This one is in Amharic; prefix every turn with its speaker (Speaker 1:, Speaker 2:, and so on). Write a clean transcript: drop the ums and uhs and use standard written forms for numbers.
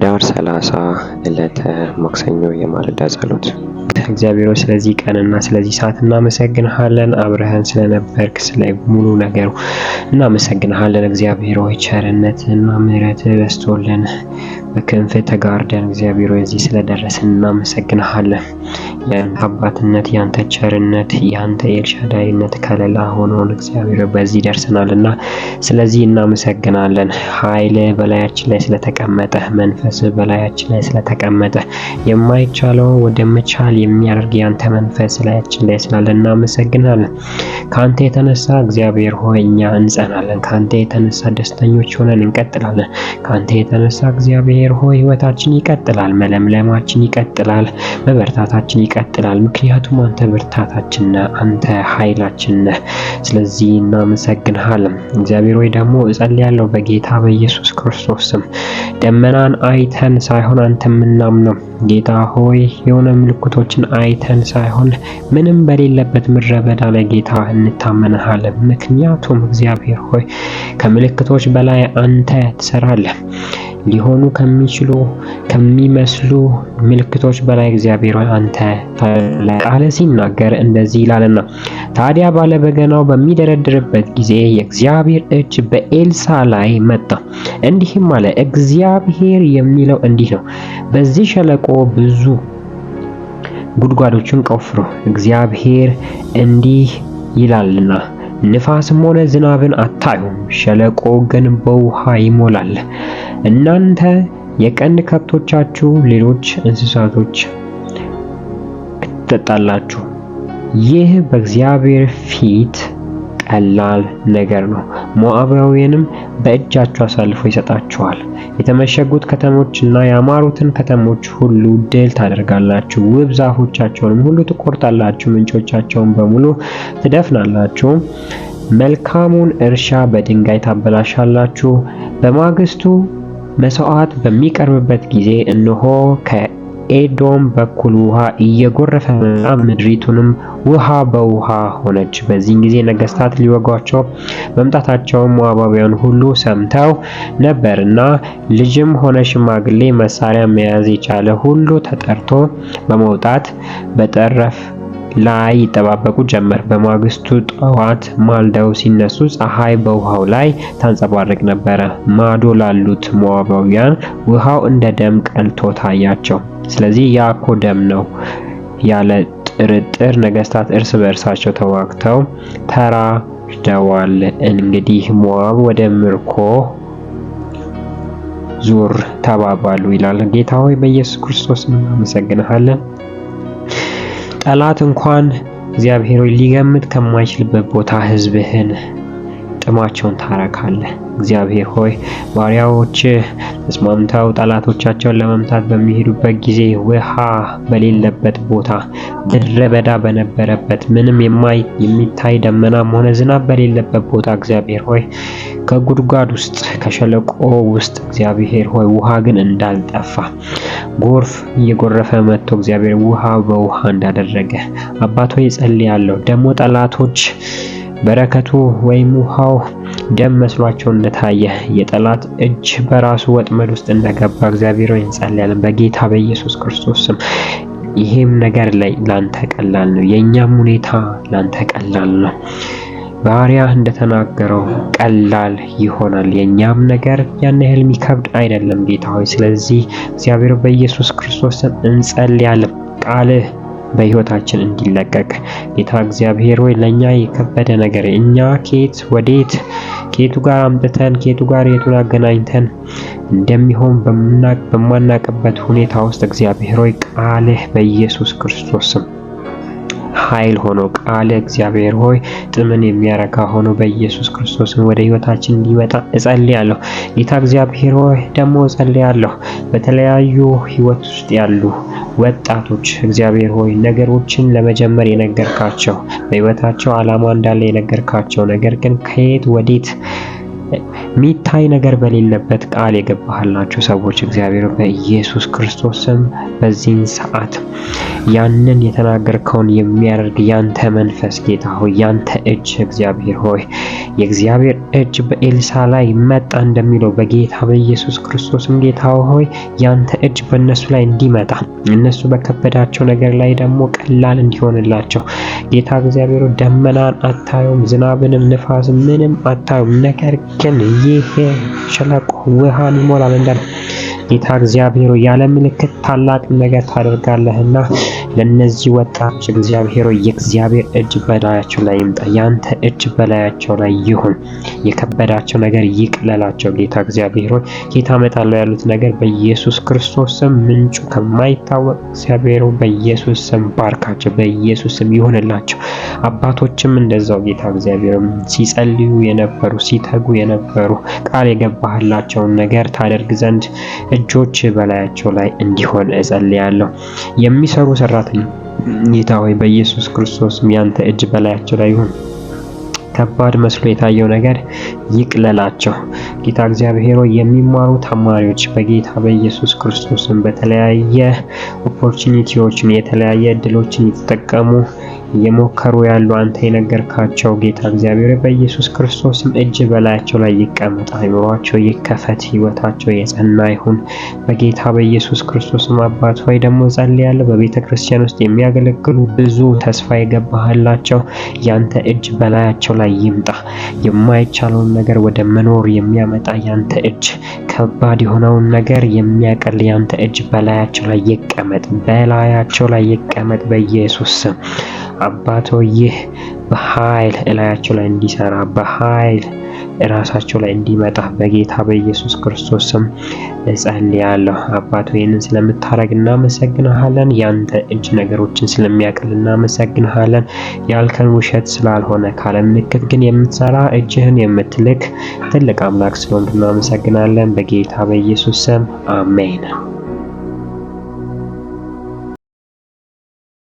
Speaker 1: ህዳር 30 ዕለተ ማክሰኞ የማለዳ ጸሎት። እግዚአብሔር ሆይ ስለዚህ ቀንና ስለዚህ ሰዓት እናመሰግንሃለን። አብረህን ስለነበርክ ስለ ሙሉ ነገሩ እናመሰግንሃለን። እግዚአብሔር ሆይ ቸርነትና ምሕረትህ በዝቶልን በክንፍ ተጋርደን እግዚአብሔር ሆይ እዚህ ስለደረስን እናመሰግንሃለን። ያንተ አባትነት፣ ያንተ ቸርነት፣ ያንተ ኤልሻዳይነት ከለላ ሆኖን እግዚአብሔር በዚህ ደርሰናልና ስለዚህ እናመሰግናለን። ኃይል በላያችን ላይ ስለተቀመጠ፣ መንፈስ በላያችን ላይ ስለተቀመጠ የማይቻለው ወደ መቻል የሚያደርግ ያንተ መንፈስ ላያችን ላይ ስላለ እናመሰግናለን። ካንተ የተነሳ እግዚአብሔር ሆይ እኛ እንጸናለን። ካንተ የተነሳ ደስተኞች ሆነን እንቀጥላለን። ካንተ የተነሳ እግዚአብሔር ሆይ ህይወታችን ይቀጥላል፣ መለምለማችን ይቀጥላል፣ መበርታታችን ይቀጥላል። ምክንያቱም አንተ ብርታታችን ነህ፣ አንተ ኃይላችን ነህ። ስለዚህ እናመሰግንሃለን። እግዚአብሔር ሆይ ደግሞ እጸልያለሁ በጌታ በኢየሱስ ክርስቶስ ስም ደመናን አይተን ሳይሆን አንተ የምናምነው ጌታ ሆይ የሆነ ምልክቶችን አይተን ሳይሆን ምንም በሌለበት ምድረ በዳ ላይ ጌታ እንታመንሃለን። ምክንያቱም እግዚአብሔር ሆይ ከምልክቶች በላይ አንተ ትሰራለህ። ሊሆኑ ከሚችሉ ከሚመስሉ ምልክቶች በላይ እግዚአብሔር ሆይ አንተ ቃል ሲናገር እንደዚህ ይላልና ታዲያ ባለበገናው በሚደረድርበት ጊዜ የእግዚአብሔር እጅ በኤልሳ ላይ መጣ፣ እንዲህም አለ። እግዚአብሔር የሚለው እንዲህ ነው፣ በዚህ ሸለቆ ብዙ ጉድጓዶችን ቆፍሩ። እግዚአብሔር እንዲህ ይላልና ንፋስም ሆነ ዝናብን አታዩም፣ ሸለቆ ግን በውሃ ይሞላል። እናንተ የቀንድ ከብቶቻችሁ፣ ሌሎች እንስሳቶች ትጠጣላችሁ። ይህ በእግዚአብሔር ፊት ቀላል ነገር ነው። ሞዓባውያንም በእጃችሁ አሳልፎ ይሰጣችኋል። የተመሸጉት ከተሞችና ያማሩትን ከተሞች ሁሉ ድል ታደርጋላችሁ። ውብ ዛፎቻቸውንም ሁሉ ትቆርጣላችሁ፣ ምንጮቻቸውን በሙሉ ትደፍናላችሁ። መልካሙን እርሻ በድንጋይ ታበላሻላችሁ። በማግስቱ መስዋዕት በሚቀርብበት ጊዜ እነሆ ከኤዶም በኩል ውሃ እየጎረፈ መጣ፣ ምድሪቱንም ውሃ በውሃ ሆነች። በዚህን ጊዜ ነገስታት ሊወጓቸው መምጣታቸውን ሞዓባውያን ሁሉ ሰምተው ነበርና ልጅም ሆነ ሽማግሌ መሳሪያ መያዝ የቻለ ሁሉ ተጠርቶ በመውጣት በጠረፍ ላይ ይጠባበቁ ጀመር። በማግስቱ ጠዋት ማልደው ሲነሱ ፀሐይ በውሃው ላይ ታንጸባርቅ ነበረ። ማዶ ላሉት ሞዓባውያን ውሃው እንደ ደም ቀልቶ ታያቸው። ስለዚህ ያ እኮ ደም ነው ያለ ጥርጥር ነገስታት እርስ በእርሳቸው ተዋግተው ተራድተዋል። እንግዲህ ሞዓብ ወደ ምርኮ ዙር ተባባሉ ይላል። ጌታ ሆይ በኢየሱስ ክርስቶስ እናመሰግንሃለን። ጠላት እንኳን እግዚአብሔር ሆይ ሊገምት ከማይችልበት ቦታ ህዝብህን ጥማቸውን ታረካለህ። እግዚአብሔር ሆይ ባሪያዎች ተስማምተው ጠላቶቻቸውን ለመምታት በሚሄዱበት ጊዜ ውሃ በሌለበት ቦታ፣ ምድረ በዳ በነበረበት፣ ምንም የሚታይ ደመናም ሆነ ዝናብ በሌለበት ቦታ እግዚአብሔር ሆይ ከጉድጓድ ውስጥ ከሸለቆ ውስጥ እግዚአብሔር ሆይ ውሃ ግን እንዳልጠፋ ጎርፍ እየጎረፈ መጥቶ እግዚአብሔር ውሃ በውሃ እንዳደረገ አባት ሆይ ጸልያለሁ። ደግሞ ጠላቶች በረከቱ ወይም ውሃው ደም መስሏቸው እንደታየ የጠላት እጅ በራሱ ወጥመድ ውስጥ እንደገባ እግዚአብሔር ሆይ እንጸልያለን በጌታ በኢየሱስ ክርስቶስ ስም። ይሄም ነገር ላይ ላንተ ቀላል ነው፣ የኛም ሁኔታ ላንተ ቀላል ነው። ባሪያ እንደተናገረው ቀላል ይሆናል። የኛም ነገር ያን ያህል የሚከብድ አይደለም ጌታ ሆይ። ስለዚህ እግዚአብሔር በኢየሱስ ክርስቶስ ስም እንጸልያለን ቃልህ በህይወታችን እንዲለቀቅ ጌታ እግዚአብሔር ሆይ ለኛ የከበደ ነገር እኛ ከየት ወዴት ከየቱ ጋር አምጥተን ከየቱ ጋር የቱን አገናኝተን እንደሚሆን በማናቅበት ሁኔታ ውስጥ እግዚአብሔር ሆይ ቃልህ በኢየሱስ ክርስቶስ ስም ኃይል ሆኖ ቃል እግዚአብሔር ሆይ ጥምን የሚያረካ ሆኖ በኢየሱስ ክርስቶስ ወደ ህይወታችን እንዲመጣ እጸልያለሁ። ጌታ እግዚአብሔር ሆይ ደግሞ እጸልያለሁ በተለያዩ ህይወት ውስጥ ያሉ ወጣቶች እግዚአብሔር ሆይ ነገሮችን ለመጀመር የነገርካቸው በህይወታቸው ዓላማ እንዳለ የነገርካቸው ነገር ግን ከየት ወዴት ሚታይ ነገር በሌለበት ቃል የገባህላችሁ ሰዎች እግዚአብሔር በኢየሱስ ክርስቶስ ስም በዚህን ሰዓት ያንን የተናገርከውን የሚያደርግ ያንተ መንፈስ ጌታ ሆይ፣ ያንተ እጅ እግዚአብሔር ሆይ፣ የእግዚአብሔር እጅ በኤልሳ ላይ መጣ እንደሚለው በጌታ በኢየሱስ ክርስቶስም ጌታ ሆይ ያንተ እጅ በእነሱ ላይ እንዲመጣ፣ እነሱ በከበዳቸው ነገር ላይ ደግሞ ቀላል እንዲሆንላቸው ጌታ እግዚአብሔር ደመናን አታዩም፣ ዝናብንም ንፋስ ምንም አታዩም፣ ነገር ግን ይሄ ሸለቆ ውሃን ይሞላል እንዳለ ጌታ እግዚአብሔር ያለ ምልክት ታላቅ ነገር ታደርጋለህና ለነዚህ ወጣቶች እግዚአብሔር የእግዚአብሔር እጅ በላያቸው ላይ ይምጣ። ያንተ እጅ በላያቸው ላይ ይሁን። የከበዳቸው ነገር ይቅለላቸው። ጌታ እግዚአብሔር ሆይ ጌታ እመጣለሁ ያሉት ነገር በኢየሱስ ክርስቶስ ስም ምንጩ ከማይታወቅ እግዚአብሔር በኢየሱስ ስም ባርካቸው። በኢየሱስ ስም ይሁንላቸው። አባቶችም እንደዛው ጌታ እግዚአብሔር ሲጸልዩ የነበሩ ሲተጉ የነበሩ ቃል የገባህላቸውን ነገር ታደርግ ዘንድ እጆች በላያቸው ላይ እንዲሆን እጸልያለሁ። የሚሰሩ ሰራተኞች ጌታ ሆይ በኢየሱስ ክርስቶስም ያንተ እጅ በላያቸው ላይ ይሁን። ከባድ መስሎ የታየው ነገር ይቅለላቸው። ጌታ እግዚአብሔር ሆይ የሚማሩ ተማሪዎች በጌታ በኢየሱስ ክርስቶስም በተለያየ ኦፖርቹኒቲዎችን የተለያየ እድሎችን የተጠቀሙ የሞከሩ ያሉ አንተ የነገርካቸው ጌታ እግዚአብሔር በኢየሱስ ክርስቶስም እጅ በላያቸው ላይ ይቀመጥ። አይምሯቸው ይከፈት፣ ህይወታቸው የጸና ይሁን በጌታ በኢየሱስ ክርስቶስም። አባት ሆይ ደግሞ ጸልያለሁ በቤተ ክርስቲያን ውስጥ የሚያገለግሉ ብዙ ተስፋ የገባህላቸው ያንተ እጅ በላያቸው ላይ ይምጣ። የማይቻለውን ነገር ወደ መኖር የሚያመጣ ያንተ እጅ፣ ከባድ የሆነውን ነገር የሚያቀል ያንተ እጅ በላያቸው ላይ ይቀመጥ፣ በላያቸው ላይ ይቀመጥ በኢየሱስ ስም። አባቶ ይህ በኃይል እላያቸው ላይ እንዲሰራ በኃይል ራሳቸው ላይ እንዲመጣ በጌታ በኢየሱስ ክርስቶስ ስም እጸልያለሁ። አባቶ ይህንን ስለምታረግ እናመሰግንሃለን። ያንተ እጅ ነገሮችን ስለሚያቀል እናመሰግንሃለን። ያልከን ውሸት ስላልሆነ ካለ ምልክት ግን የምትሰራ እጅህን የምትልክ ትልቅ አምላክ ስለሆንክ እናመሰግናለን። በጌታ በኢየሱስ ስም አሜን።